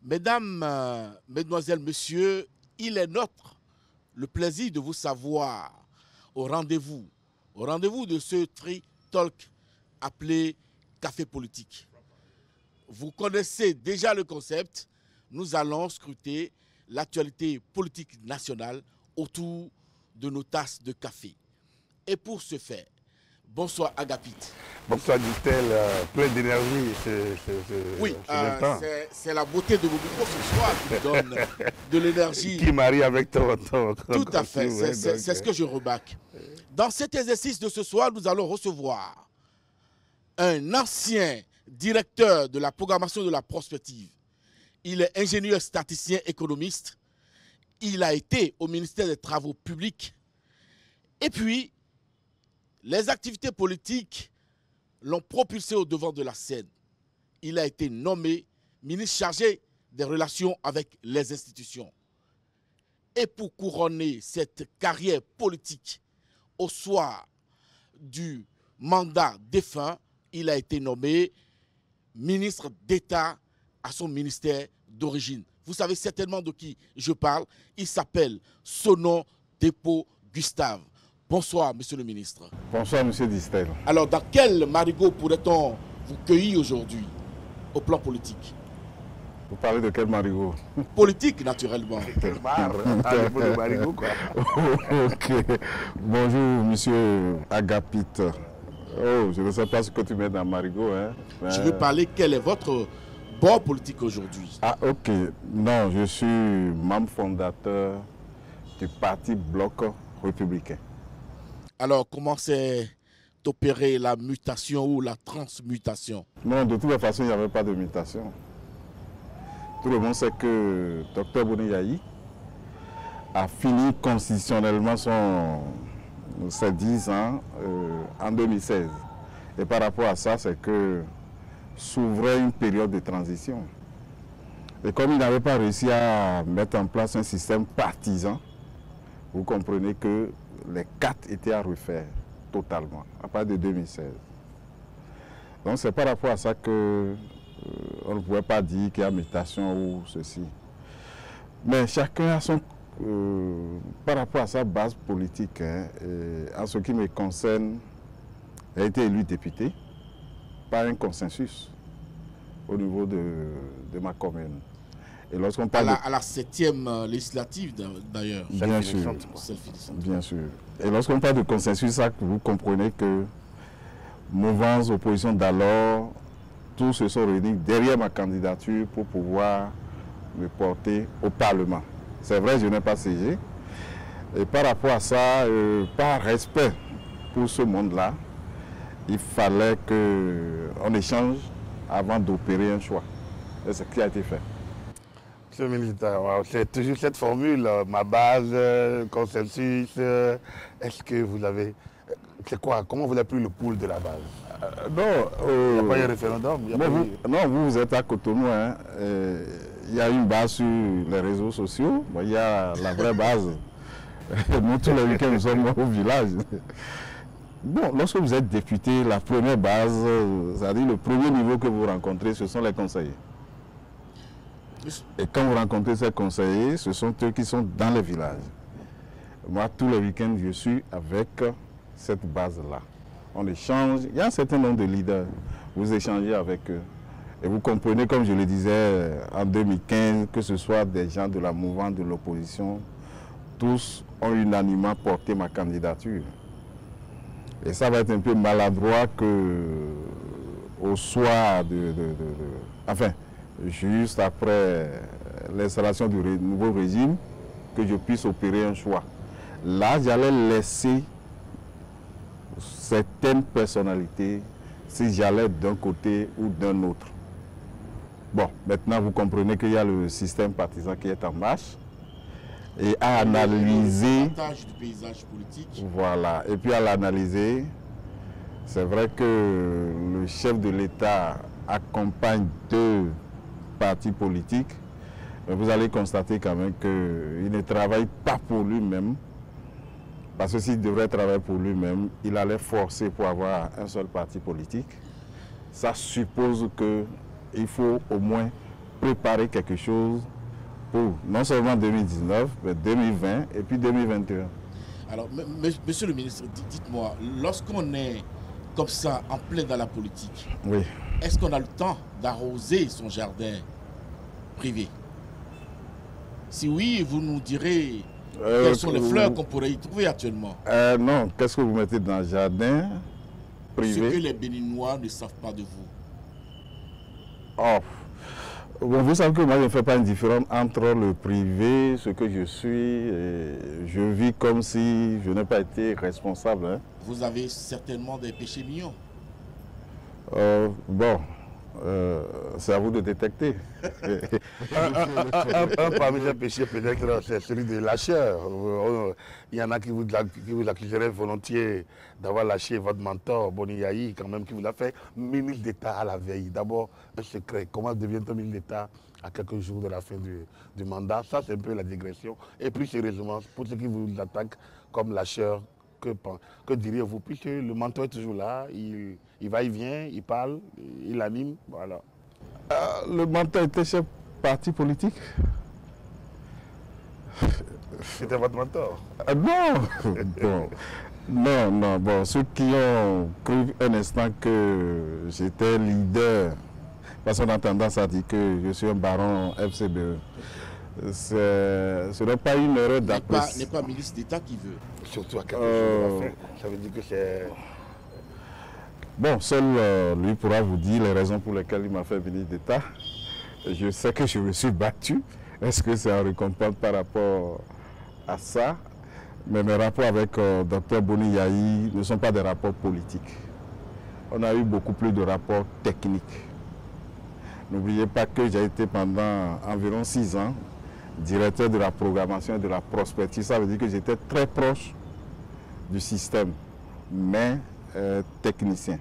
Mesdames, Mesdemoiselles, Messieurs, il est notre le plaisir de vous savoir au rendez-vous de ce tri-talk appelé Café Politique. Vous connaissez déjà le concept, nous allons scruter l'actualité politique nationale autour de nos tasses de café. Et pour ce faire, bonsoir Agapite. Bonsoir Distel, plein d'énergie. Oui, c'est la beauté de vos micros ce soir qui me donne de l'énergie. Qui marie avec ton Tout à fait, c'est ce que je remarque. Dans cet exercice de ce soir, nous allons recevoir un ancien directeur de la programmation de la prospective. Il est ingénieur statisticien économiste. Il a été au ministère des Travaux publics. Et puis, les activités politiques l'ont propulsé au devant de la scène. Il a été nommé ministre chargé des relations avec les institutions. Et pour couronner cette carrière politique, au soir du mandat défunt, il a été nommé ministre d'État à son ministère d'origine. Vous savez certainement de qui je parle. Il s'appelle Sonon Dépôt Gustave. Bonsoir, monsieur le ministre. Bonsoir, monsieur Distel. Alors, dans quel marigot pourrait-on vous cueillir aujourd'hui au plan politique? Vous parlez de quel marigot? Politique, naturellement. De marigot, quoi. Ok. Bonjour, monsieur Agapite. Oh, je ne sais pas ce que tu mets dans marigot. Hein. Je veux parler, quel est votre bord politique aujourd'hui? Ah, ok. Non, je suis membre fondateur du parti Bloc républicain. Alors, comment s'est opérée la mutation ou la transmutation? Non, de toute façon, il n'y avait pas de mutation. Tout le monde sait que Dr Boni Yayi a fini constitutionnellement ses 10 ans en 2016. Et par rapport à ça, c'est que s'ouvrait une période de transition. Et comme il n'avait pas réussi à mettre en place un système partisan, vous comprenez que les 4 étaient à refaire totalement, à partir de 2016. Donc c'est par rapport à ça que on ne pouvait pas dire qu'il y a mutation ou ceci. Mais chacun a son... par rapport à sa base politique, hein, en ce qui me concerne, a été élu député par un consensus au niveau de ma commune. Et lorsqu'on parle à la 7e législative d'ailleurs. Bien sûr, bien sûr. Et lorsqu'on parle de consensus, ça, vous comprenez que mouvance, opposition d'alors, tous se sont réunis derrière ma candidature pour pouvoir me porter au Parlement. C'est vrai, je n'ai pas siégé. Et par rapport à ça, par respect pour ce monde-là, il fallait qu'on échange avant d'opérer un choix. Et c'est ce qui a été fait. Monsieur le ministre, c'est toujours cette formule, ma base, consensus. Est-ce que vous avez... C'est quoi? Comment vous avez pris le pouls de la base? Il n'y a pas eu un référendum? Vous êtes à Cotonou. Hein, il y a une base sur les réseaux sociaux. Bon, il y a la vraie base. Nous, tous les week-ends, nous sommes au village. Bon, lorsque vous êtes député, la première base, c'est-à-dire le premier niveau que vous rencontrez, ce sont les conseillers. Et quand vous rencontrez ces conseillers, ce sont eux qui sont dans les villages. Moi, tous les week-ends, je suis avec cette base-là. On échange. Il y a un certain nombre de leaders. Vous échangez avec eux. Et vous comprenez, comme je le disais en 2015, que ce soit des gens de la mouvance de l'opposition, tous ont unanimement porté ma candidature. Et ça va être un peu maladroit que au soir enfin, juste après l'installation du nouveau régime, que je puisse opérer un choix. Là, j'allais laisser certaines personnalités si j'allais d'un côté ou d'un autre. Bon, maintenant vous comprenez qu'il y a le système partisan qui est en marche et à analyser... Le partage du paysage politique. Voilà, et puis à l'analyser, c'est vrai que le chef de l'État accompagne 2 partis politiques, mais vous allez constater quand même qu'il ne travaille pas pour lui-même. Parce que s'il devrait travailler pour lui-même, il allait forcer pour avoir un seul parti politique. Ça suppose qu'il faut au moins préparer quelque chose pour non seulement 2019, mais 2020 et puis 2021. Alors, monsieur le ministre, dites-moi, lorsqu'on est comme ça, en plein dans la politique, oui, est-ce qu'on a le temps d'arroser son jardin privé? Si oui, vous nous direz quelles sont les fleurs qu'on pourrait y trouver actuellement. Non, qu'est-ce que vous mettez dans le jardin privé? Ce que les Béninois ne savent pas de vous. Oh. Bon, vous savez que moi, je ne fais pas une différence entre le privé, ce que je suis, et je vis comme si je n'ai pas été responsable. Hein. Vous avez certainement des péchés mignons. Bon, c'est à vous de détecter. un parmi les péchés, peut-être, c'est celui de lâcheur. Il y en a qui vous accuseraient volontiers d'avoir lâché votre mentor, Boni Yayi, quand même, qui vous l'a fait ministre d'État à la veille. D'abord, un secret. Comment devient-on ministre d'État à quelques jours de la fin du mandat? Ça, c'est un peu la digression. Et plus sérieusement, pour ceux qui vous attaquent comme lâcheur, que diriez-vous? Puisque le mentor est toujours là, il va, il vient, il parle, il anime, voilà. Le mentor était chef parti politique? C'était votre mentor? Non. Bon. Non. Bon, ceux qui ont cru un instant que j'étais leader, parce qu'on a tendance à dire que je suis un baron FCBE. Ce n'est pas une erreur d'appréciation. N'est pas ministre d'État qui veut. Surtout à quelque chose de la fin. Ça veut dire que c'est... Bon, seul lui pourra vous dire les raisons pour lesquelles il m'a fait ministre d'État. Je sais que je me suis battu. Est-ce que c'est en récompense par rapport à ça? Mais mes rapports avec Dr Boni Yayi ne sont pas des rapports politiques. On a eu beaucoup plus de rapports techniques. N'oubliez pas que j'ai été pendant environ 6 ans directeur de la programmation et de la prospective. Ça veut dire que j'étais très proche du système, mais technicien.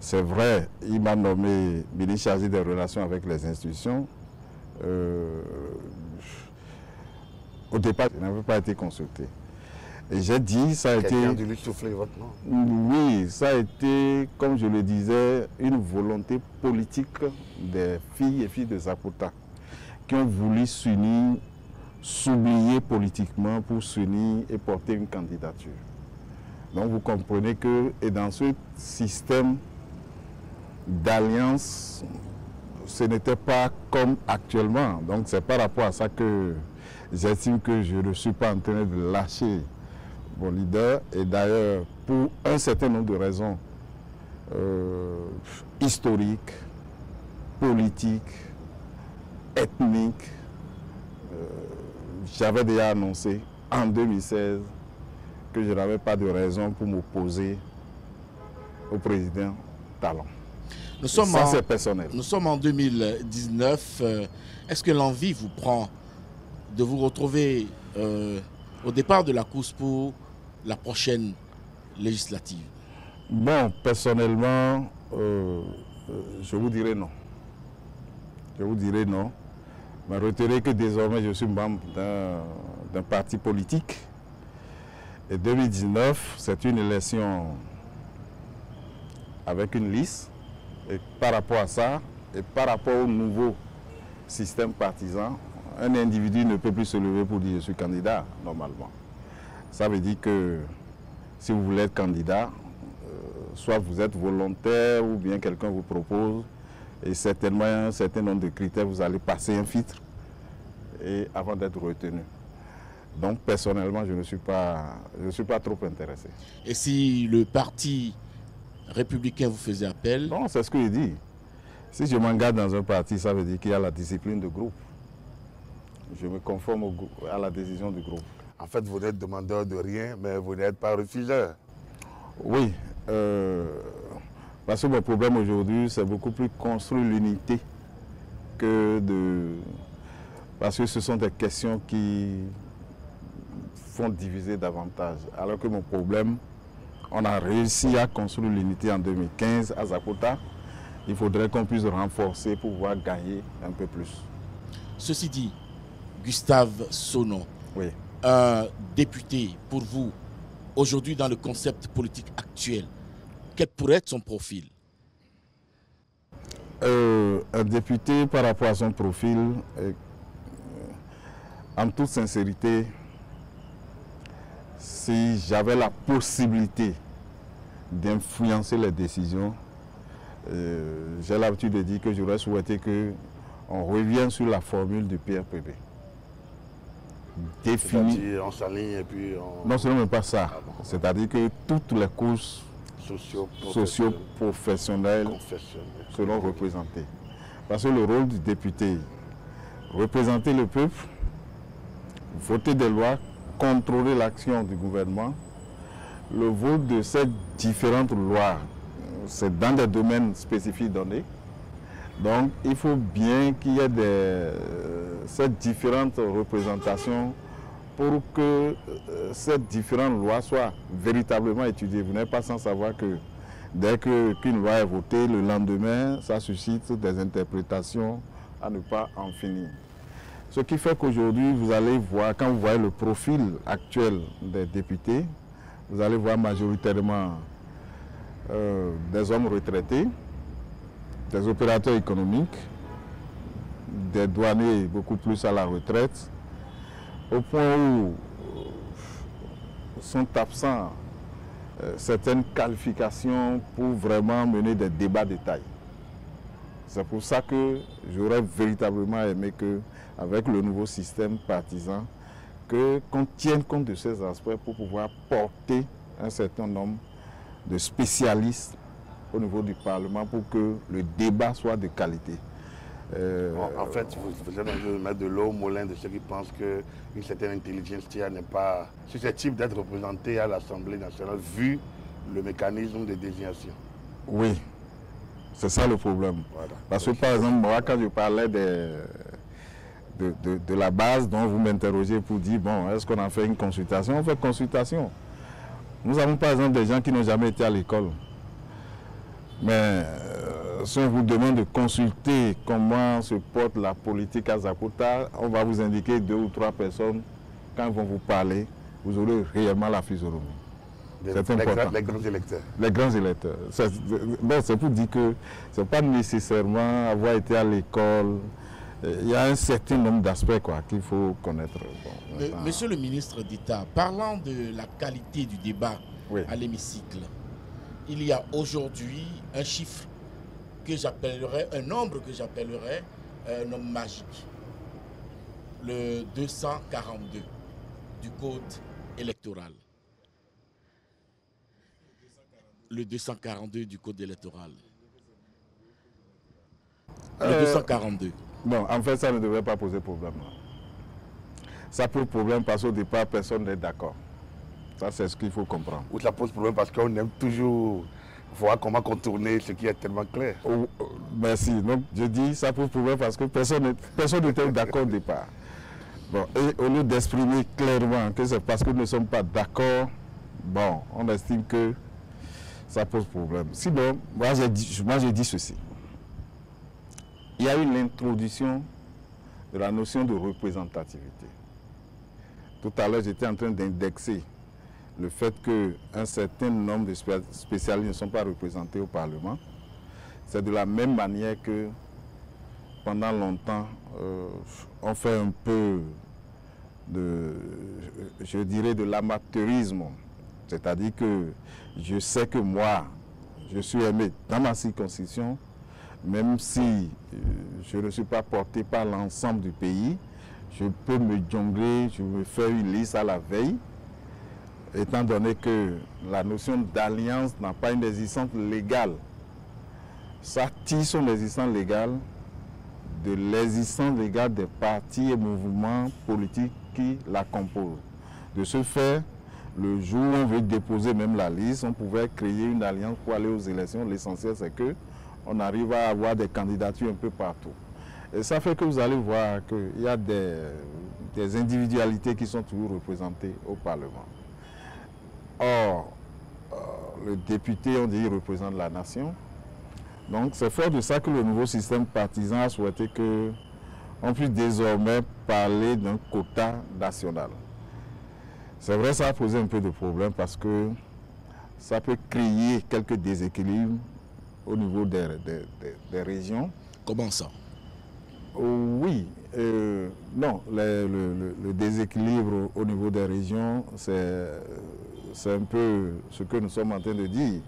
C'est vrai, il m'a nommé ministre chargé des relations avec les institutions. Au départ, je n'avais pas été consulté. Et j'ai dit, ça a été... Quelqu'un a dû lui souffler votre nom? Oui, ça a été, comme je le disais, une volonté politique des filles et filles de Zakuta qui ont voulu s'unir, s'oublier politiquement pour s'unir et porter une candidature. Donc vous comprenez que, et dans ce système d'alliance, ce n'était pas comme actuellement. Donc c'est par rapport à ça que j'estime que je ne suis pas en train de lâcher mon leader. Et d'ailleurs, pour un certain nombre de raisons historiques, politiques, ethniques, j'avais déjà annoncé en 2016 que je n'avais pas de raison pour m'opposer au président Talon. Ça, c'est personnel. Nous sommes en 2019. Est-ce que l'envie vous prend de vous retrouver au départ de la course pour la prochaine législative? Bon, personnellement, je vous dirais non. Je vous dirais non. Mais retenez que désormais, je suis membre d'un parti politique. Et 2019, c'est une élection avec une liste. Et par rapport à ça, et par rapport au nouveau système partisan, un individu ne peut plus se lever pour dire je suis candidat, normalement. Ça veut dire que si vous voulez être candidat, soit vous êtes volontaire ou bien quelqu'un vous propose, et certainement un certain nombre de critères, vous allez passer un filtre et avant d'être retenu. Donc personnellement, je ne suis pas trop intéressé. Et si le parti républicain vous faisait appel? Non, c'est ce que je dis. Si je m'engage dans un parti, ça veut dire qu'il y a la discipline de groupe. Je me conforme à la décision du groupe. En fait, vous n'êtes demandeur de rien, mais vous n'êtes pas refuseur. Oui, parce que mon problème aujourd'hui, c'est beaucoup plus construire l'unité que de... Parce que ce sont des questions qui font diviser davantage. Alors que mon problème, on a réussi à construire l'unité en 2015 à Zakuta. Il faudrait qu'on puisse renforcer pour pouvoir gagner un peu plus. Ceci dit, Gustave Sono, oui. Un député, pour vous, aujourd'hui dans le concept politique actuel, quel pourrait être son profil? Un député, par rapport à son profil, en toute sincérité, si j'avais la possibilité d'influencer les décisions, j'ai l'habitude de dire que j'aurais souhaité qu'on revienne sur la formule du PRPB. Définir, on s'aligne et puis on... Non, ce n'est même pas ça. C'est-à-dire que toutes les couches socio-professionnelles seront représentées. Parce que le rôle du député, représenter le peuple, voter des lois, contrôler l'action du gouvernement, le vote de ces différentes lois, c'est dans des domaines spécifiques donnés. Donc, il faut bien qu'il y ait ces différentes représentations pour que ces différentes lois soient véritablement étudiées. Vous n'êtes pas sans savoir que dès qu'une loi est votée, le lendemain, ça suscite des interprétations à ne pas en finir. Ce qui fait qu'aujourd'hui, vous allez voir, quand vous voyez le profil actuel des députés, vous allez voir majoritairement des hommes retraités, des opérateurs économiques, des douaniers beaucoup plus à la retraite, au point où sont absents certaines qualifications pour vraiment mener des débats de taille. C'est pour ça que j'aurais véritablement aimé qu'avec le nouveau système partisan, qu'on tienne compte de ces aspects pour pouvoir porter un certain nombre de spécialistes au niveau du Parlement pour que le débat soit de qualité. En fait, vous êtes en train de mettre de l'eau au moulin de ceux qui pensent qu'une certaine intelligentsia n'est pas susceptible d'être représentée à l'Assemblée nationale vu le mécanisme de désignation. Oui, c'est ça le problème. Voilà. Parce que par exemple, moi, quand je parlais de la base dont vous m'interrogez pour dire, bon, est-ce qu'on a fait une consultation? On fait consultation. Nous avons par exemple des gens qui n'ont jamais été à l'école. Mais si on vous demande de consulter comment se porte la politique à Zakuta, on va vous indiquer 2 ou 3 personnes. Quand ils vont vous parler, vous aurez réellement la physionomie. C'est important. Les grands électeurs. Les grands électeurs. C'est pour dire que ce n'est pas nécessairement avoir été à l'école. Il y a un certain nombre d'aspects qu'il faut connaître. Bon, Monsieur le ministre d'État, parlant de la qualité du débat à l'hémicycle, il y a aujourd'hui un chiffre que j'appellerais, un nombre que j'appellerais un nombre magique. Le 242 du code électoral. Le 242 du code électoral. Le 242. Non, en fait, ça ne devrait pas poser problème. Ça pose problème parce qu'au départ, personne n'est d'accord. Ça, c'est ce qu'il faut comprendre. Ou ça pose problème parce qu'on aime toujours voir comment contourner ce qui est tellement clair. Merci. Donc, je dis ça pose problème parce que personne n'était d'accord au départ. Bon, et au lieu d'exprimer clairement que c'est parce que nous ne sommes pas d'accord, bon, on estime que ça pose problème. Sinon, moi j'ai dit ceci. Il y a eu l'introduction de la notion de représentativité. Tout à l'heure, j'étais en train d'indexer le fait qu'un certain nombre de spécialistes ne sont pas représentés au Parlement. C'est de la même manière que pendant longtemps, on fait un peu je dirais, de l'amateurisme. C'est-à-dire que je sais que moi, je suis aimé dans ma circonscription, même si je ne suis pas porté par l'ensemble du pays, je peux me jongler, je me fais une liste à la veille, étant donné que la notion d'alliance n'a pas une existence légale. Ça tire son existence légale de l'existence légale des partis et mouvements politiques qui la composent. De ce fait, le jour où on veut déposer même la liste, on pouvait créer une alliance pour aller aux élections. L'essentiel, c'est qu'on arrive à avoir des candidatures un peu partout. Et ça fait que vous allez voir qu'il y a des individualités qui sont toujours représentées au Parlement. Or, le député, on dit, il représente la nation. Donc, c'est fort de ça que le nouveau système partisan a souhaité qu'on puisse désormais parler d'un quota national. C'est vrai, ça a posé un peu de problème parce que ça peut créer quelques déséquilibres au niveau des régions. Comment ça? Oui, non, le déséquilibre au niveau des régions, c'est un peu ce que nous sommes en train de dire.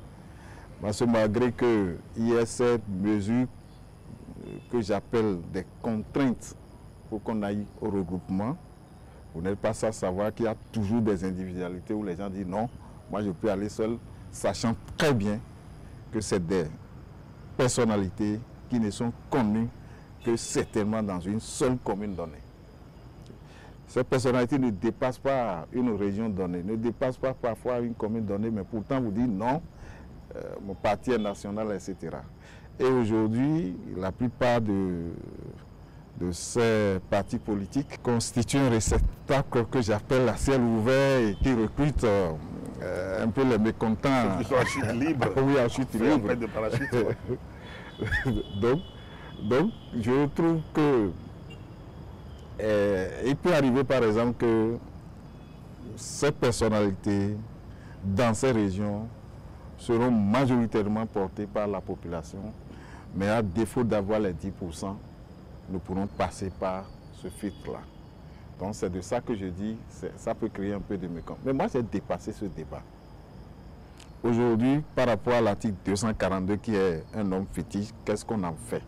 Parce que malgré qu'il y ait cette mesure que j'appelle des contraintes pour qu'on aille au regroupement, vous n'êtes pas sans savoir qu'il y a toujours des individualités où les gens disent non, moi je peux aller seul, sachant très bien que c'est des personnalités qui ne sont connues que certainement dans une seule commune donnée. Ces personnalités ne dépassent pas une région donnée, ne dépassent pas parfois une commune donnée, mais pourtant vous dites non, mon parti est national, etc. Et aujourd'hui, la plupart de ces partis politiques constituent un réceptacle que j'appelle à ciel ouvert et qui recrute un peu les mécontents. Ils sont en chute libre. Oui, en chute libre. En de parachute, ouais. Donc, je trouve que il peut arriver par exemple que ces personnalités dans ces régions seront majoritairement portées par la population, mais à défaut d'avoir les 10%, nous pourrons passer par ce filtre-là. Donc c'est de ça que je dis, ça peut créer un peu de mécontentement. Mais moi j'ai dépassé ce débat. Aujourd'hui, par rapport à l'article 242 qui est un homme fétiche, qu'est-ce qu'on en fait?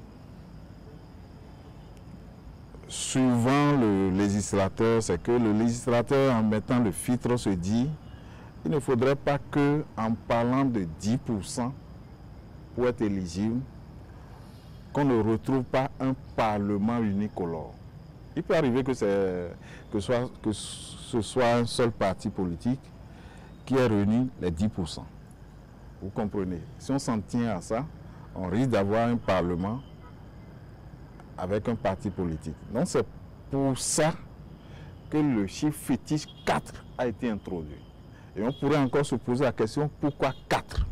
Souvent le législateur, c'est que le législateur en mettant le filtre se dit il ne faudrait pas que, en parlant de 10% pour être éligible, qu'on ne retrouve pas un parlement unicolore. Il peut arriver que ce soit un seul parti politique qui ait réuni les 10%. Vous comprenez? Si on s'en tient à ça, on risque d'avoir un parlement avec un parti politique. Donc c'est pour ça que le chiffre fétiche 4 a été introduit. Et on pourrait encore se poser la question, pourquoi 4?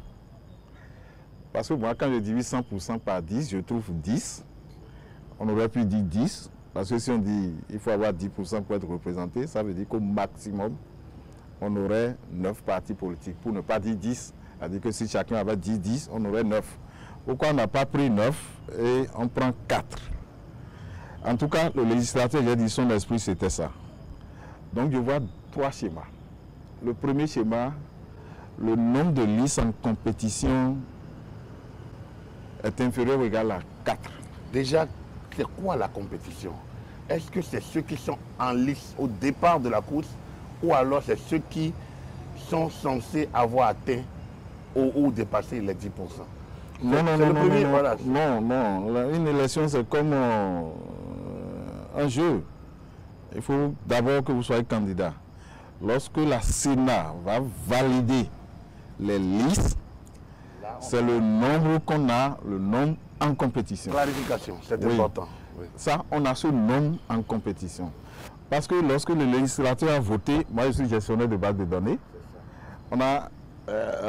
Parce que moi, quand je divise 100% par 10, je trouve 10. On aurait pu dire 10, parce que si on dit il faut avoir 10% pour être représenté, ça veut dire qu'au maximum, on aurait 9 partis politiques. Pour ne pas dire 10, c'est-à-dire que si chacun avait dit 10, on aurait 9. Pourquoi on n'a pas pris 9 et on prend 4? En tout cas, le législateur, j'ai dit, son esprit, c'était ça. Donc, je vois 3 schémas. Le premier schéma, le nombre de listes en compétition est inférieur ou égal à 4. Déjà, c'est quoi la compétition? Est-ce que c'est ceux qui sont en lice au départ de la course ou alors c'est ceux qui sont censés avoir atteint ou dépassé les 10%? Non, une élection c'est comme un jeu. Il faut d'abord que vous soyez candidat. Lorsque la Sénat va valider les listes, c'est le nombre qu'on a, le nombre en compétition. Clarification, c'est important. Oui. Ça, on a ce nombre en compétition. Parce que lorsque le législateur a voté, moi je suis gestionnaire de base de données, on a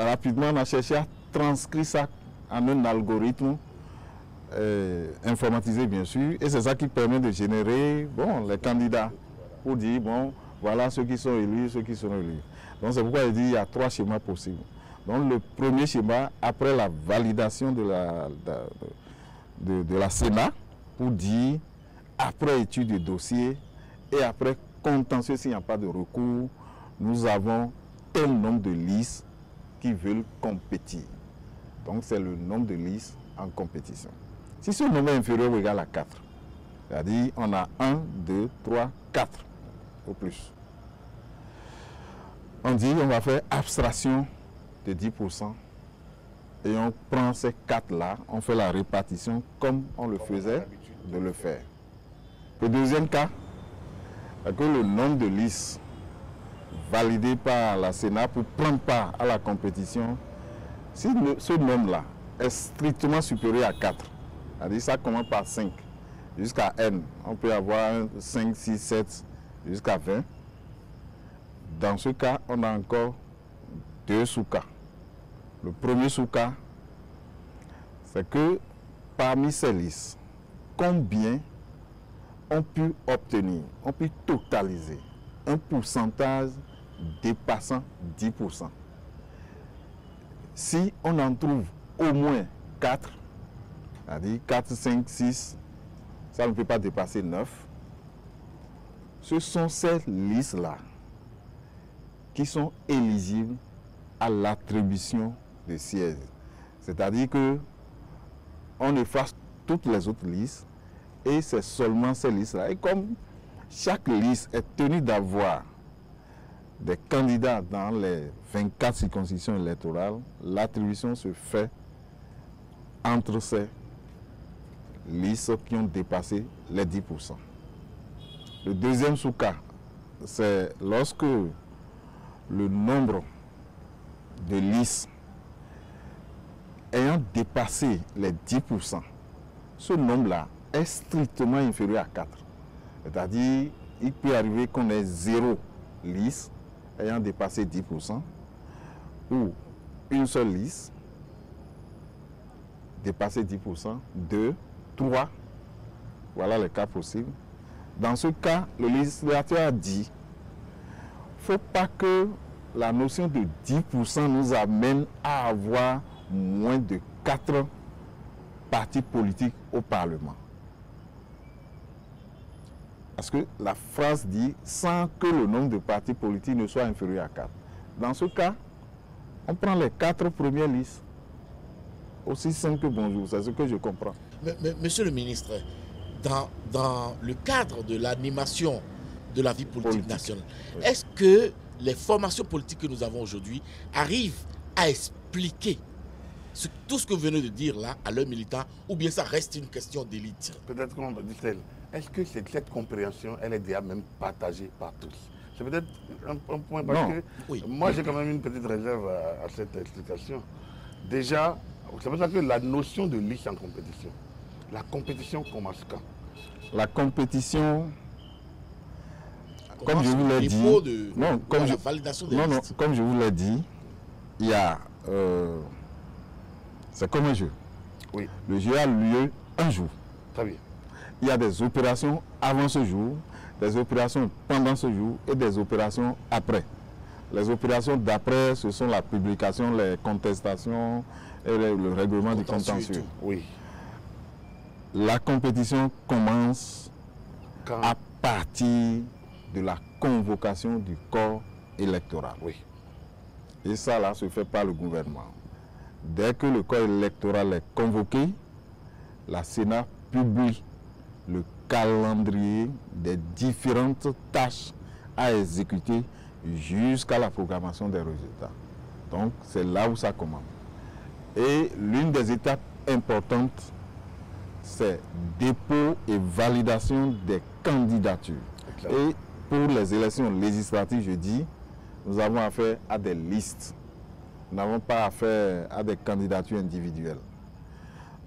rapidement on a cherché à transcrire ça en un algorithme informatisé bien sûr, et c'est ça qui permet de générer les candidats pour dire voilà ceux qui sont élus, ceux qui sont élus. Donc c'est pourquoi je dis qu'il y a 3 schémas possibles. Donc le premier schéma, après la validation de la Sénat, pour dire, après étude du dossier et après contentieux s'il n'y a pas de recours, nous avons tel nombre de listes qui veulent compétir. Donc c'est le nombre de listes en compétition. Si ce nombre est inférieur ou égal à 4, c'est-à-dire on a 1, 2, 3, 4 au plus. On dit on va faire abstraction de 10% et on prend ces 4-là, on fait la répartition comme on le faisait de le faire. Le deuxième cas, c'est que le nombre de listes validées par la Sénat pour prendre part à la compétition, si ce nombre-là est strictement supérieur à 4, c'est-à-dire ça commence par 5 jusqu'à N, on peut avoir 5, 6, 7 jusqu'à 20. Dans ce cas, on a encore 2 sous-cas. Le premier sous-cas, c'est que parmi ces listes, combien ont pu obtenir, ont pu totaliser un pourcentage dépassant 10%. Si on en trouve au moins 4, c'est-à-dire 4, 5, 6, ça ne peut pas dépasser 9. Ce sont ces listes-là qui sont éligibles à l'attribution des sièges. C'est-à-dire que on efface toutes les autres listes et c'est seulement ces listes-là. Et comme chaque liste est tenue d'avoir des candidats dans les 24 circonscriptions électorales, l'attribution se fait entre ces listes qui ont dépassé les 10%. Le deuxième sous-cas, c'est lorsque le nombre de listes ayant dépassé les 10%, ce nombre-là est strictement inférieur à 4. C'est-à-dire, il peut arriver qu'on ait 0 liste ayant dépassé 10%, ou une seule liste dépassé 10%, 2, 3, voilà les cas possibles. Dans ce cas, le législateur a dit, il ne faut pas que la notion de 10% nous amène à avoir moins de 4 partis politiques au Parlement. Parce que la phrase dit sans que le nombre de partis politiques ne soit inférieur à 4. Dans ce cas, on prend les 4 premières listes. Aussi simple que bonjour, c'est ce que je comprends. Monsieur le ministre, dans le cadre de l'animation de la vie politique nationale, oui, est-ce que les formations politiques que nous avons aujourd'hui arrivent à expliquer tout ce que vous venez de dire là à leurs militants, ou bien ça reste une question d'élite? Peut-être qu'on va dire, est-ce que cette compréhension, elle est déjà même partagée par tous? C'est peut-être un point parce que oui, moi j'ai quand même une petite réserve à cette explication. Déjà, c'est pour ça que la notion de liste en compétition, la compétition commence quand? La compétition, comme je vous l'ai dit, comme je vous l'ai dit, il y a, c'est comme un jeu. Oui. Le jeu a lieu un jour. Très bien. Il y a des opérations avant ce jour, des opérations pendant ce jour et des opérations après. Les opérations d'après, ce sont la publication, les contestations et le règlement du contentieux. Oui. La compétition commence à partir de la convocation du corps électoral. Oui. Et ça, là, se fait par le gouvernement. Dès que le corps électoral est convoqué, la Sénat publie le calendrier des différentes tâches à exécuter jusqu'à la programmation des résultats. Donc, c'est là où ça commence. Et l'une des étapes importantes, c'est dépôt et validation des candidatures. Et pour les élections législatives, je dis, nous avons affaire à des listes. Nous n'avons pas affaire à des candidatures individuelles.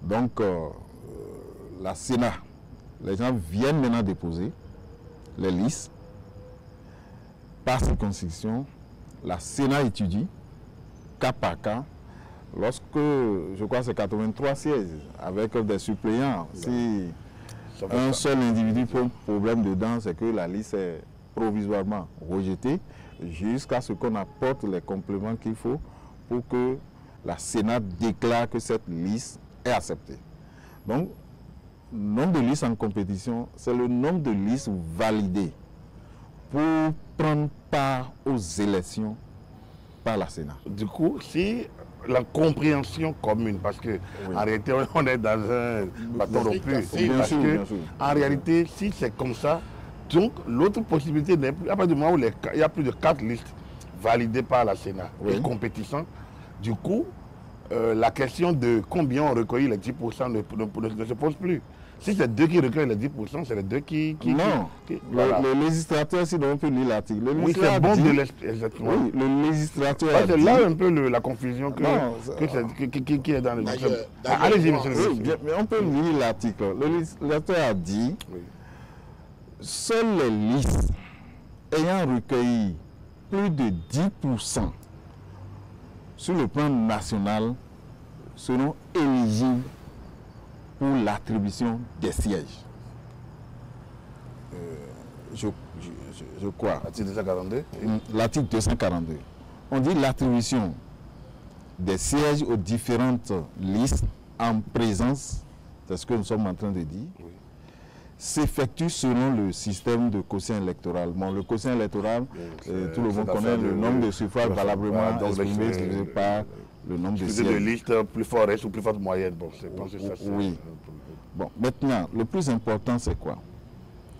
Donc, la Sénat, les gens viennent maintenant déposer les listes par circonscription. La Sénat étudie, cas par cas. Lorsque, je crois que c'est 83 sièges, avec des suppléants, si un seul individu pose problème dedans, c'est que la liste est provisoirement rejetée jusqu'à ce qu'on apporte les compléments qu'il faut pour que la Sénat déclare que cette liste est acceptée. Donc, le nombre de listes en compétition, c'est le nombre de listes validées pour prendre part aux élections par la Sénat. Du coup, si la compréhension commune, parce que oui, en réalité, on est dans un bâton rompu. En réalité, si c'est comme ça, donc l'autre possibilité n'est plus, à partir du moment où il y a plus de 4 listes validées par la Sénat, oui, et compétition, du coup, la question de combien on recueille les 10% ne se pose plus. Si c'est 2 qui recueillent les 10%, c'est les 2 qui... Non, voilà. Le législateur, si on peut lire l'article. Oui, c'est bon de exactement. Oui, le législateur c'est là un peu la confusion qui est dans le... Allez-y, monsieur le ministre. Mais on peut lire l'article. Le législateur a dit, oui, seules les listes ayant recueilli plus de 10% sur le plan national seront éligibles pour l'attribution des sièges. Je crois. L'article 242 ? L'article 242. On dit l'attribution des sièges aux différentes listes en présence, c'est ce que nous sommes en train de dire, s'effectue selon le système de quotient électoral. Bon, le quotient électoral, tout le monde connaît le nombre de suffrages valablement exprimés divisé par le nombre de sièges. De listes plus fortes ou plus fortes moyennes. Bon, oui. Bon, maintenant, le plus important, c'est quoi?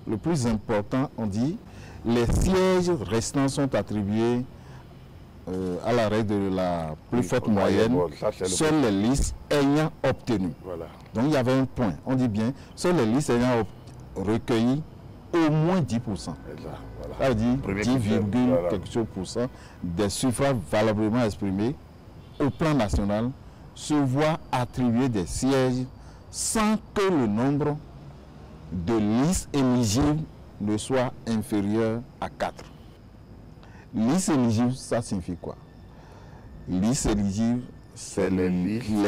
Le plus important, on dit, les sièges restants sont attribués à la règle de la plus forte moyenne, seules les listes ayant obtenu. Voilà. Donc il y avait un point, on dit bien, seules les listes ayant recueilli au moins 10%. Voilà. Ça veut dire 10, voilà, quelque chose pour cent des suffrages valablement exprimés au plan national se voient attribuer des sièges sans que le nombre de listes éligibles ne soit inférieur à 4. Liste éligible, ça signifie quoi? Liste éligible, c'est les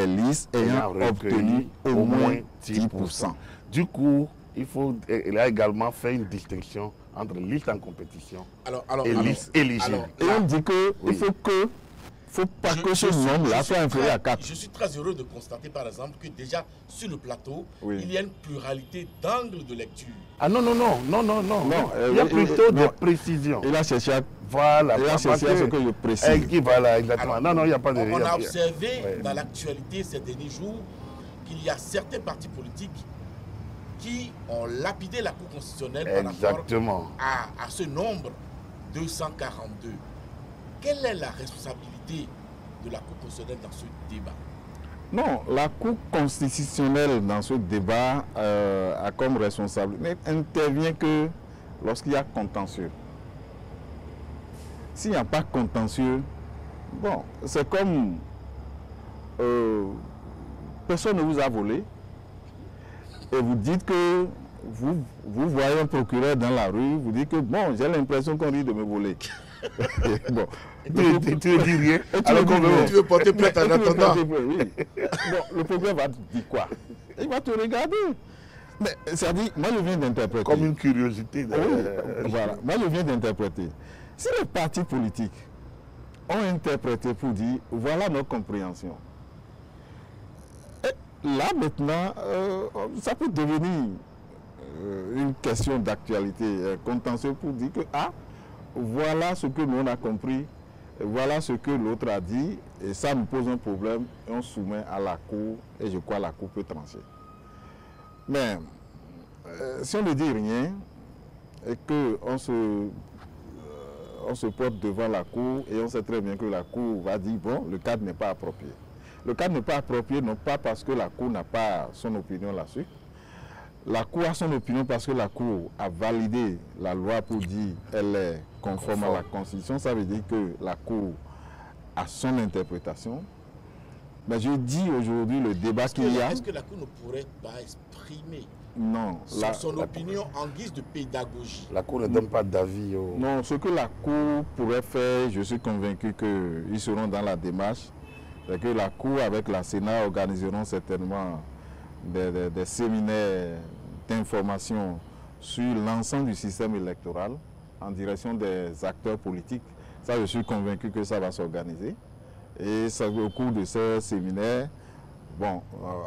listes ayant obtenu au moins 10%. Du coup, il a également fait une distinction entre liste en compétition et liste éligible. Et on dit qu'il faut pas que ce nombre-là soit inférieur à 4. Je suis très heureux de constater, par exemple, que déjà sur le plateau, il y a une pluralité d'angles de lecture. Ah non. Il y a plutôt des précisions. Il a cherché à, voilà, il a cherché à ce que je précise. Voilà, exactement. Alors, non, il n'y a pas de... On a observé dans l'actualité ces derniers jours qu'il y a certains partis politiques qui ont lapidé la Cour constitutionnelle par rapport à ce nombre 242. Quelle est la responsabilité de la Cour constitutionnelle dans ce débat? Non, la Cour constitutionnelle dans ce débat a comme responsable, mais intervient que lorsqu'il y a contentieux. S'il n'y a pas contentieux, bon, c'est comme personne ne vous a volé et vous dites que vous voyez un procureur dans la rue, vous dites que bon, j'ai l'impression qu'on dit de me voler. Bon. Tu ne dis rien. Tu veux porter plainte en attendant. Oui. Bon, le procureur va dire quoi? Il va te regarder. Mais ça dit, moi je viens d'interpréter. Comme une curiosité. Voilà, moi je viens d'interpréter. Si les partis politiques ont interprété pour dire, voilà notre compréhension. Et là maintenant, ça peut devenir une question d'actualité contentieuse pour dire que, voilà ce que nous on a compris, voilà ce que l'autre a dit, et ça nous pose un problème, et on soumet à la Cour, et je crois que la Cour peut trancher. Mais si on ne dit rien, et qu'on se porte devant la Cour, et on sait très bien que la Cour va dire, bon, le cadre n'est pas approprié. Le cadre n'est pas approprié, non pas parce que la Cour n'a pas son opinion là-dessus. La Cour a son opinion parce que la Cour a validé la loi pour dire qu'elle est conforme à la Constitution. Ça veut dire que la Cour a son interprétation. Mais je dis aujourd'hui le débat qu'il y a... Est-ce que la Cour ne pourrait pas exprimer son opinion en guise de pédagogie? La Cour ne donne pas d'avis. Non, ce que la Cour pourrait faire, je suis convaincu qu'ils seront dans la démarche, c'est que la Cour avec la Sénat organiseront certainement des séminaires d'information sur l'ensemble du système électoral en direction des acteurs politiques. Ça, je suis convaincu que ça va s'organiser. Et au cours de ces séminaires, bon,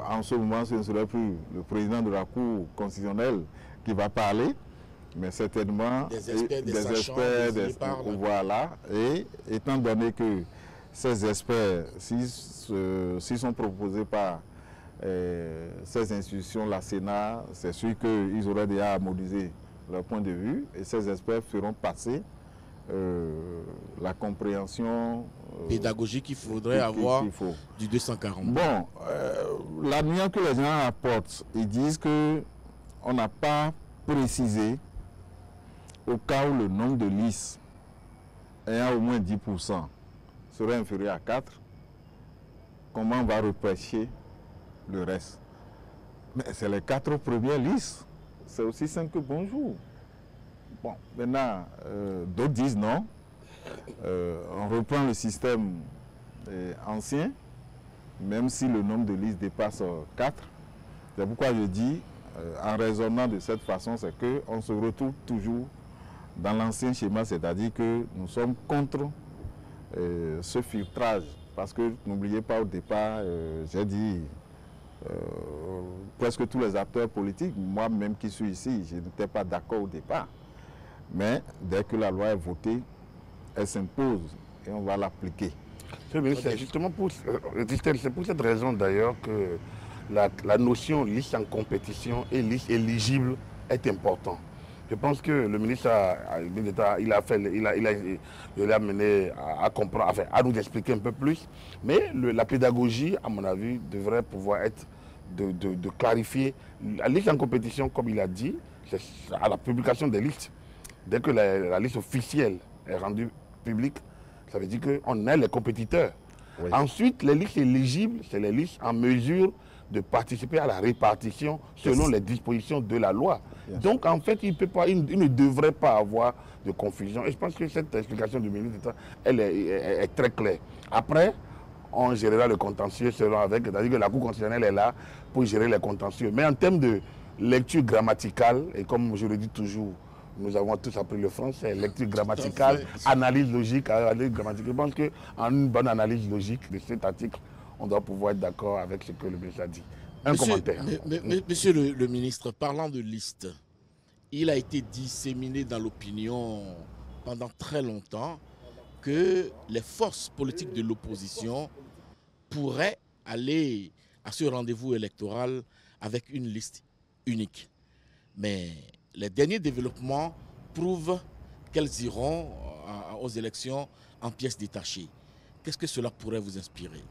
en ce moment, ce ne serait plus le président de la Cour constitutionnelle qui va parler, mais certainement des experts, voilà. Et étant donné que ces experts, s'ils sont proposés par ces institutions, la Sénat, c'est sûr qu'ils auraient déjà harmonisé leur point de vue et ces experts feront passer la compréhension pédagogique qu'il faudrait avoir du 240. Bon, la nuance que les gens apportent, ils disent qu'on n'a pas précisé au cas où le nombre de listes ayant au moins 10% serait inférieur à 4, comment on va repêcher le reste. Mais c'est les 4 premières listes. C'est aussi simple que bonjour. Bon, maintenant, d'autres disent non. On reprend le système ancien, même si le nombre de listes dépasse 4. C'est pourquoi je dis, en raisonnant de cette façon, c'est qu'on se retrouve toujours dans l'ancien schéma, c'est-à-dire que nous sommes contre ce filtrage. Parce que n'oubliez pas au départ, j'ai dit presque tous les acteurs politiques. Moi-même qui suis ici, je n'étais pas d'accord au départ. Mais dès que la loi est votée, elle s'impose et on va l'appliquer. C'est justement pour cette raison d'ailleurs que la notion liste en compétition et liste éligible est importante. Je pense que le ministre il a mené à comprendre, enfin, à nous expliquer un peu plus. Mais la pédagogie, à mon avis, devrait pouvoir être de clarifier. La liste en compétition, comme il a dit, c'est à la publication des listes. Dès que la liste officielle est rendue publique, ça veut dire qu'on a les compétiteurs. Oui. Ensuite, les listes éligibles, c'est les listes en mesure de participer à la répartition selon les dispositions de la loi. Donc, en fait, il ne devrait pas avoir de confusion. Et je pense que cette explication du ministre d'État, elle est très claire. Après, on gérera le contentieux c'est-à-dire que la Cour constitutionnelle est là pour gérer les contentieux. Mais en termes de lecture grammaticale, et comme je le dis toujours, nous avons tous appris le français, lecture grammaticale, analyse logique, analyse grammaticale. Je pense qu'en une bonne analyse logique de cet article, on doit pouvoir être d'accord avec ce que le ministre a dit. Commentaire. Monsieur le ministre, parlant de liste, il a été disséminé dans l'opinion pendant très longtemps que les forces politiques de l'opposition pourraient aller à ce rendez-vous électoral avec une liste unique. Mais les derniers développements prouvent qu'elles iront aux élections en pièces détachées. Qu'est-ce que cela pourrait vous inspirer?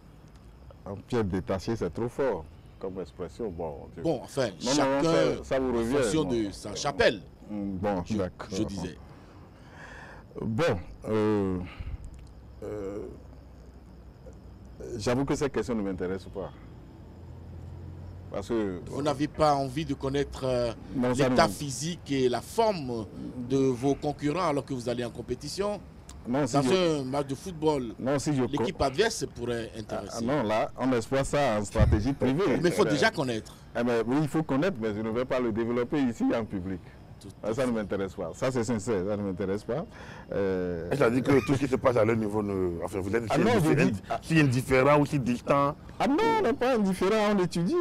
En pièces détachées, c'est trop fort comme expression. Bon, enfin, chacun ça vous revient, en fonction de sa chapelle. Bon, d'accord. Je disais. Bon, j'avoue que cette question ne m'intéresse pas. Parce que vous n'avez pas envie de connaître l'état physique et la forme de vos concurrents alors que vous allez en compétition? Non, si dans un match de football, l'équipe adverse pourrait intéresser. Non, là, on exploite ça en stratégie privée. Mais il faut déjà connaître. Oui, il faut connaître, mais je ne vais pas le développer ici en public. Ça ne m'intéresse pas. Ça, c'est sincère, ça ne m'intéresse pas. Ça dit que tout ce qui se passe à leur niveau, enfin, vous êtes si indifférent ou si distant. Ah non, pas indifférent, on étudie.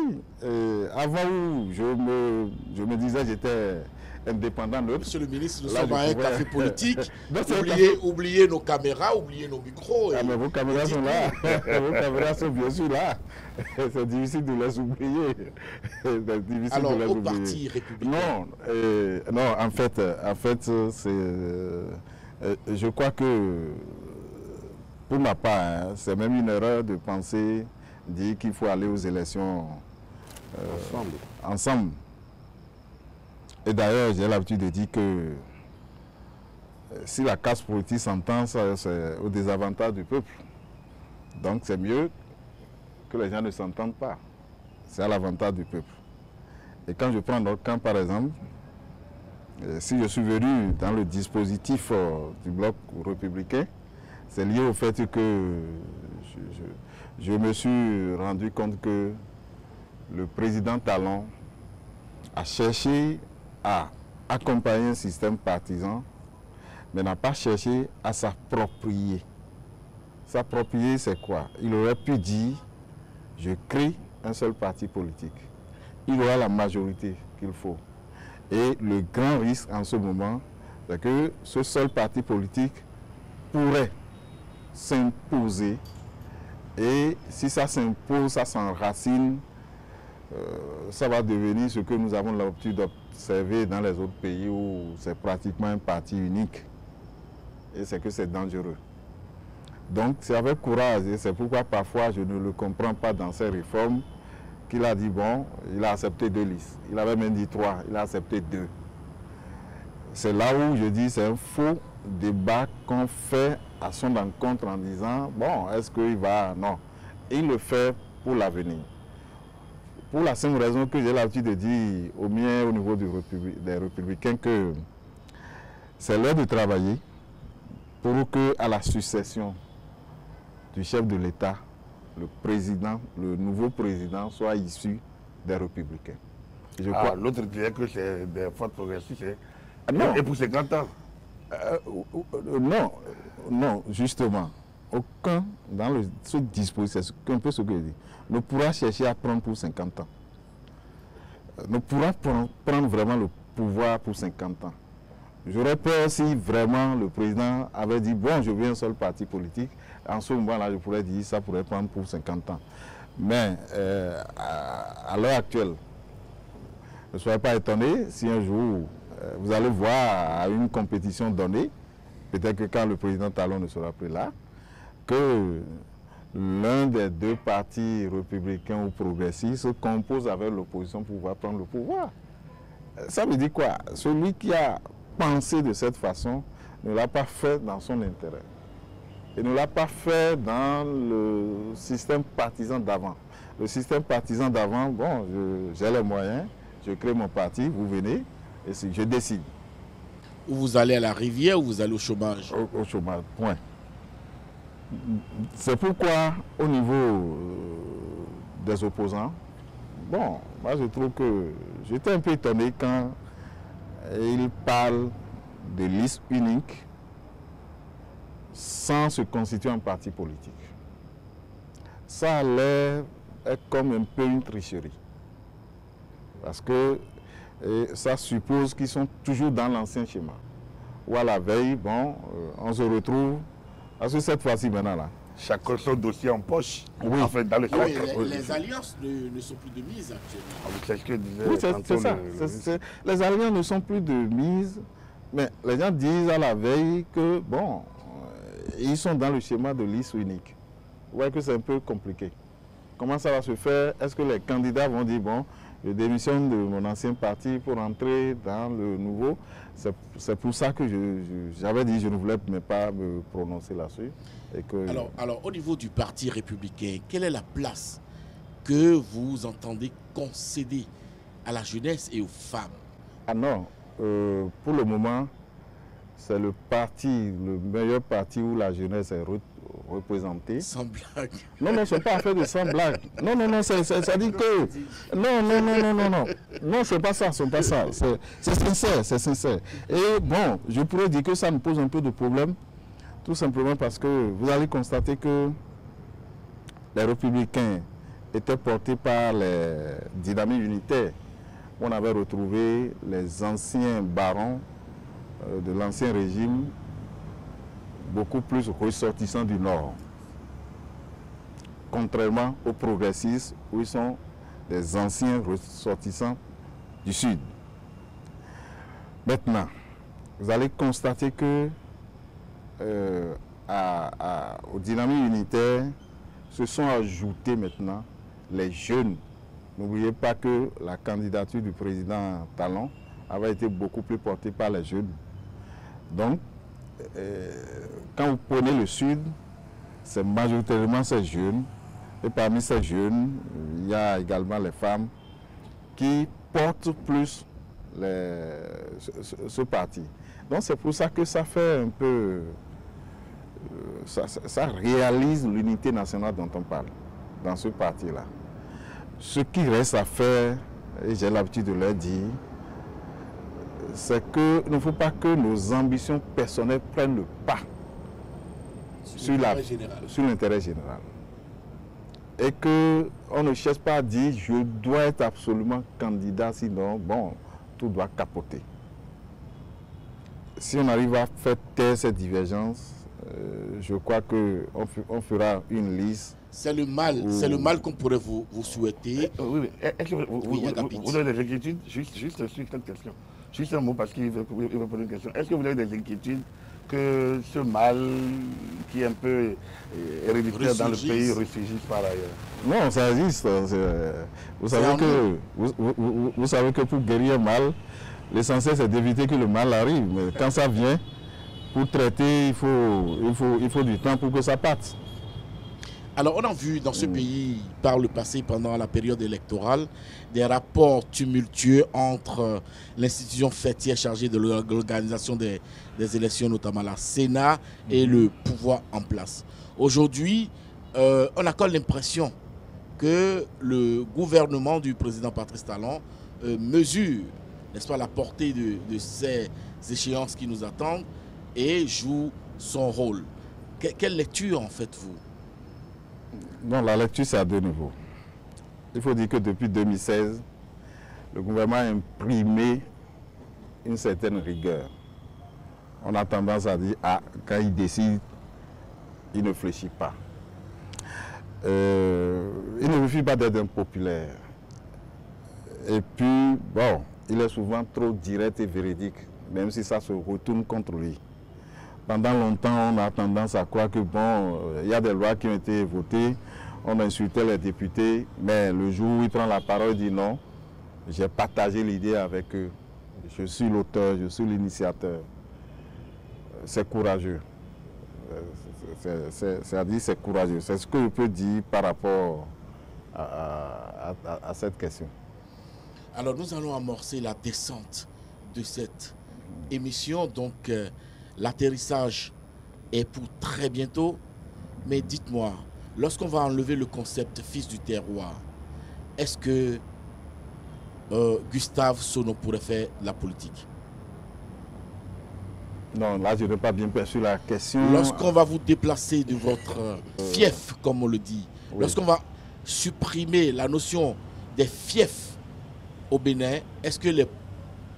Avant où je me disais j'étais indépendant. Monsieur le ministre, nous sommes à un café politique. Oubliez nos caméras, oubliez nos micros. Mais vos caméras sont là. Vos caméras sont bien sûr là. C'est difficile de les oublier. Alors, au parti républicain. Non, en fait je crois que, pour ma part, c'est même une erreur de penser, dire qu'il faut aller aux élections ensemble. Et d'ailleurs, j'ai l'habitude de dire que si la casse politique s'entend, c'est au désavantage du peuple. Donc c'est mieux que les gens ne s'entendent pas. C'est à l'avantage du peuple. Et quand je prends notre camp, par exemple, si je suis venu dans le dispositif du bloc républicain, c'est lié au fait que je me suis rendu compte que le président Talon a cherché à accompagner un système partisan, mais n'a pas cherché à s'approprier. S'approprier, c'est quoi? Il aurait pu dire, je crée un seul parti politique. Il aura la majorité qu'il faut. Et le grand risque en ce moment, c'est que ce seul parti politique pourrait s'imposer. Et si ça s'impose, ça s'enracine, ça va devenir ce que nous avons l'habitude d'observer dans les autres pays où c'est pratiquement un parti unique. Et c'est que c'est dangereux. Donc c'est avec courage, et c'est pourquoi parfois je ne le comprends pas dans ces réformes, qu'il a dit bon, il a accepté 2 listes. Il avait même dit 3, il a accepté 2. C'est là où je dis c'est un faux débat qu'on fait à son encontre en disant bon, est-ce qu'il va... Non. Il le fait pour l'avenir. Pour la simple raison que j'ai l'habitude de dire au niveau des Républicains que c'est l'heure de travailler pour que à la succession du chef de l'État, le nouveau président soit issu des Républicains. L'autre disait que c'est des forces progressistes. Et pour 50 ans non, justement. aucun, dans ce dispositif, c'est un peu ce que je dis, ne pourra chercher à prendre pour 50 ans. Ne pourra prendre vraiment le pouvoir pour 50 ans. J'aurais peur si vraiment le président avait dit, bon, je veux un seul parti politique. En ce moment-là, je pourrais dire, ça pourrait prendre pour 50 ans. Mais à l'heure actuelle, ne soyez pas étonnés si un jour, vous allez voir à une compétition donnée, peut-être que quand le président Talon ne sera plus là, que l'un des deux partis républicains ou progressistes se compose avec l'opposition pour pouvoir prendre le pouvoir. Ça veut dire quoi? Celui qui a pensé de cette façon ne l'a pas fait dans son intérêt. Et ne l'a pas fait dans le système partisan d'avant. Le système partisan d'avant, bon, j'ai les moyens, je crée mon parti, vous venez, et je décide. Ou vous allez à la rivière ou vous allez au chômage? Au chômage, point. C'est pourquoi, au niveau des opposants, bon, moi je trouve que j'étais un peu étonné quand ils parlent de liste unique sans se constituer en parti politique. Ça a l'air comme un peu une tricherie. Parce que ça suppose qu'ils sont toujours dans l'ancien schéma. Ou à la veille, bon, on se retrouve. Parce que cette fois-ci, maintenant là. Chacun son dossier en poche. Oui. En fait, dans le sac. Oui, les alliances ne sont plus de mise actuellement. C'est ce que disait Oui, c'est ça. Les alliances ne sont plus de mise. Mais les gens disent à la veille que, bon, ils sont dans le schéma de liste unique. Vous voyez que c'est un peu compliqué. Comment ça va se faire? Est-ce que les candidats vont dire, bon, je démissionne de mon ancien parti pour entrer dans le nouveau? C'est pour ça que j'avais dit que je ne voulais pas me prononcer là-dessus. Alors, au niveau du parti républicain, quelle est la place que vous entendez concéder à la jeunesse et aux femmes? Ah non, pour le moment, c'est le meilleur parti où la jeunesse est représentée. Sans blague. Non, c'est pas affaire de sans blague. Non, ça dit que... Non. Non, c'est pas ça, c'est sincère. Et bon, je pourrais dire que ça me pose un peu de problème, tout simplement parce que vous allez constater que les républicains étaient portés par les dynamiques unitaires. On avait retrouvé les anciens barons de l'ancien régime, beaucoup plus ressortissants du Nord, contrairement aux progressistes où ils sont des anciens ressortissants du Sud. Maintenant, vous allez constater que aux dynamiques unitaires se sont ajoutés maintenant les jeunes. N'oubliez pas que la candidature du président Talon avait été beaucoup plus portée par les jeunes. Donc, quand vous prenez le Sud, c'est majoritairement ces jeunes. Et parmi ces jeunes, il y a également les femmes qui portent plus ce parti. Donc c'est pour ça que ça fait un peu... Ça réalise l'unité nationale dont on parle, dans ce parti-là. Ce qui reste à faire, et j'ai l'habitude de le dire, c'est qu'il ne faut pas que nos ambitions personnelles prennent le pas sur l'intérêt général. Et qu'on ne cherche pas à dire je dois être absolument candidat, sinon, bon, tout doit capoter. Si on arrive à faire taire cette divergence, je crois qu'on fera une liste. C'est le mal qu'on pourrait vous souhaiter. Oui, est-ce que vous avez des inquiétudes juste sur cette question? Juste un mot parce qu'il veut poser une question. Est-ce que vous avez des inquiétudes que ce mal qui est un peu héréditaire dans le pays ressurgisse par ailleurs? Non, ça existe. Vous savez que pour guérir un mal, l'essentiel c'est d'éviter que le mal arrive. Mais quand ça vient, pour traiter, il faut du temps pour que ça parte. Alors, on a vu dans ce pays, par le passé, pendant la période électorale, des rapports tumultueux entre l'institution fêtière chargée de l'organisation des élections, notamment la Sénat, et le pouvoir en place. Aujourd'hui, on a comme l'impression que le gouvernement du président Patrice Talon mesure, n'est-ce pas, la portée de ces échéances qui nous attendent et joue son rôle. Quelle lecture en faites-vous? Non, la lecture, c'est à deux niveaux. Il faut dire que depuis 2016, le gouvernement a imprimé une certaine rigueur. On a tendance à dire, ah, quand il décide, il ne fléchit pas. Il ne suffit pas d'être impopulaire. Et puis, bon, il est souvent trop direct et véridique, même si ça se retourne contre lui. Pendant longtemps, on a tendance à croire que, bon, il y a des lois qui ont été votées, on insultait les députés, mais le jour où il prend la parole, il dit non, j'ai partagé l'idée avec eux. Je suis l'auteur, je suis l'initiateur. C'est courageux. C'est courageux. C'est ce que je peux dire par rapport à cette question. Alors nous allons amorcer la descente de cette émission. Donc l'atterrissage est pour très bientôt. Mais dites-moi, lorsqu'on va enlever le concept fils du terroir, est-ce que Gustave Sonneau pourrait faire la politique? Non, là je n'ai pas bien perçu la question. Lorsqu'on va vous déplacer de votre fief, comme on le dit, oui. Lorsqu'on va supprimer la notion des fiefs au Bénin, est-ce que les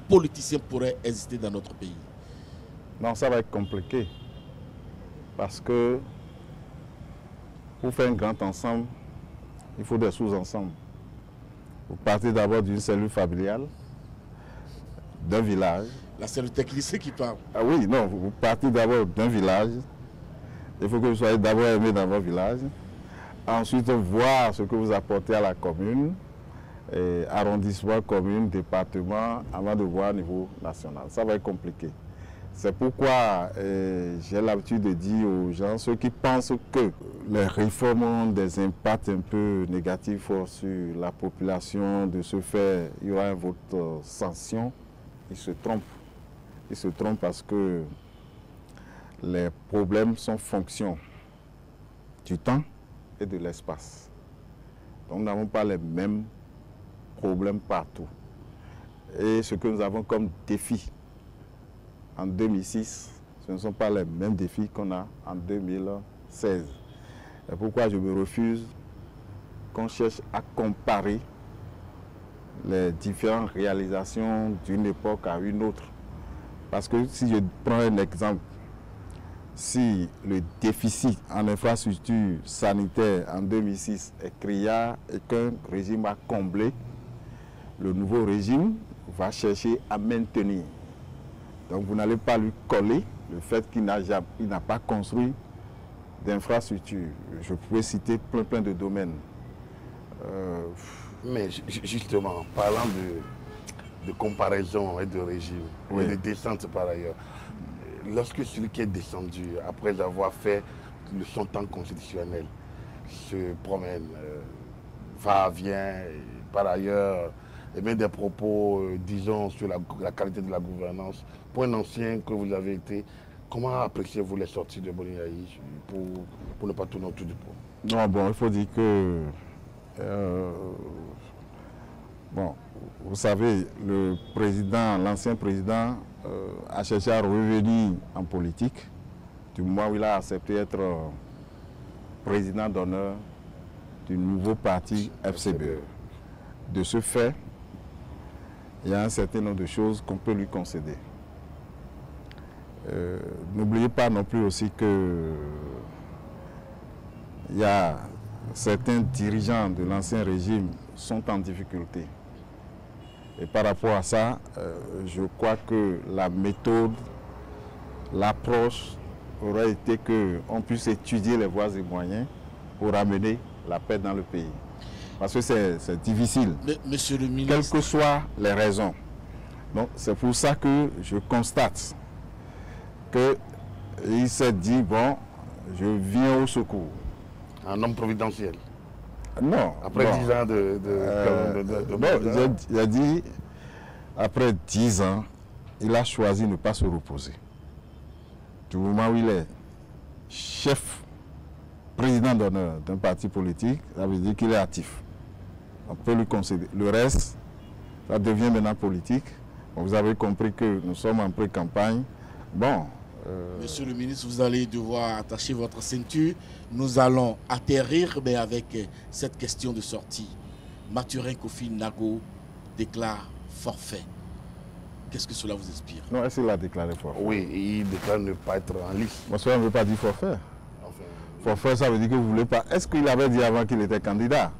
politiciens pourraient exister dans notre pays? Non, ça va être compliqué. Parce que pour faire un grand ensemble, il faut des sous-ensembles. Vous partez d'abord d'une cellule familiale, d'un village. La cellule technique qui parle. Ah oui, non, vous partez d'abord d'un village. Il faut que vous soyez d'abord aimé dans votre village. Ensuite, voir ce que vous apportez à la commune, et arrondissement, commune, département, avant de voir au niveau national. Ça va être compliqué. C'est pourquoi j'ai l'habitude de dire aux gens, ceux qui pensent que les réformes ont des impacts un peu négatifs sur la population, de ce fait, il y aura un vote sanction, ils se trompent. Ils se trompent parce que les problèmes sont fonction du temps et de l'espace. Donc nous n'avons pas les mêmes problèmes partout. Et ce que nous avons comme défi en 2006, ce ne sont pas les mêmes défis qu'on a en 2016. Et pourquoi je me refuse qu'on cherche à comparer les différentes réalisations d'une époque à une autre. Parce que si je prends un exemple, si le déficit en infrastructure sanitaire en 2006 est criard et qu'un régime a comblé, le nouveau régime va chercher à maintenir. Donc vous n'allez pas lui coller le fait qu'il n'a pas construit d'infrastructures. Je pourrais citer plein de domaines. Mais justement, parlant de comparaison et de régime, oui, et de descente par ailleurs, lorsque celui qui est descendu, après avoir fait son temps constitutionnel, se promène, va, vient, par ailleurs, émet des propos, disons, sur la qualité de la gouvernance, pour un ancien que vous avez été, comment appréciez-vous les sorties de Boni Yayi pour ne pas tourner autour du pot? Non, bon, il faut dire que, bon, vous savez, l'ancien président a cherché à revenir en politique du moment où il a accepté d'être président d'honneur du nouveau parti FCBE. De ce fait, il y a un certain nombre de choses qu'on peut lui concéder. N'oubliez pas non plus aussi que il y a certains dirigeants de l'ancien régime sont en difficulté. Et par rapport à ça, je crois que la méthode, l'approche aurait été qu'on puisse étudier les voies et moyens pour amener la paix dans le pays. Parce que c'est difficile, Monsieur le ministre, quelles que soient les raisons. Donc c'est pour ça que je constate qu'il s'est dit, bon, je viens au secours. Un homme providentiel. Non. Après 10 ans de il a dit, après 10 ans, il a choisi de ne pas se reposer. Du moment où il est chef, président d'honneur d'un parti politique, ça veut dire qu'il est actif. On peut lui concéder. Le reste, ça devient maintenant politique. Bon, vous avez compris que nous sommes en pré-campagne. Bon, Monsieur le ministre, vous allez devoir attacher votre ceinture. Nous allons atterrir mais avec cette question de sortie. Mathurin Kofi Nago déclare forfait. Qu'est-ce que cela vous inspire? Non, est-ce qu'il a déclaré forfait? Oui, il déclare ne pas être en lice. Moi, ça ne veut pas dire forfait. Enfin, Forfait, ça veut dire que vous ne voulez pas. Est-ce qu'il avait dit avant qu'il était candidat?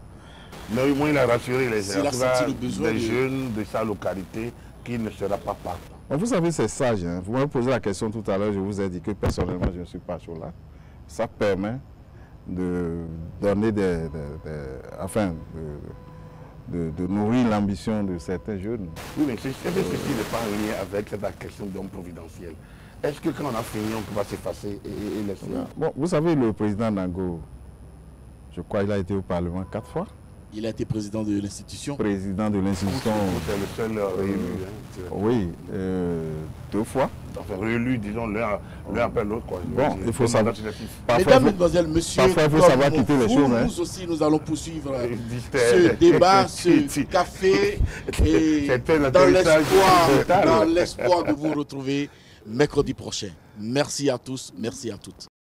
mais au moins, il a rassuré les jeunes de sa localité qu'il ne sera pas partant. Vous savez, c'est sage. Hein? Vous m'avez posé la question tout à l'heure, je vous ai dit que personnellement, je ne suis pas chaud là. Ça permet de donner de nourrir l'ambition de certains jeunes. Oui, mais ceci n'est pas en lien avec cette question d'homme providentiel. Est-ce que quand on a fini, on peut pas s'effacer et laisser? Bon, vous savez, le président Nango, je crois qu'il a été au Parlement 4 fois. Il a été président de l'institution. Président de l'institution. C'est le seul réélu. Oui, 2 fois. Enfin, réélu, disons, l'un après l'autre. Bon, il faut savoir. Mesdames, mesdemoiselles, messieurs, parfois, il faut savoir quitter les choses. Nous aussi, nous allons poursuivre ce débat, ce café, et dans l'espoir de vous retrouver mercredi prochain. Merci à tous, merci à toutes.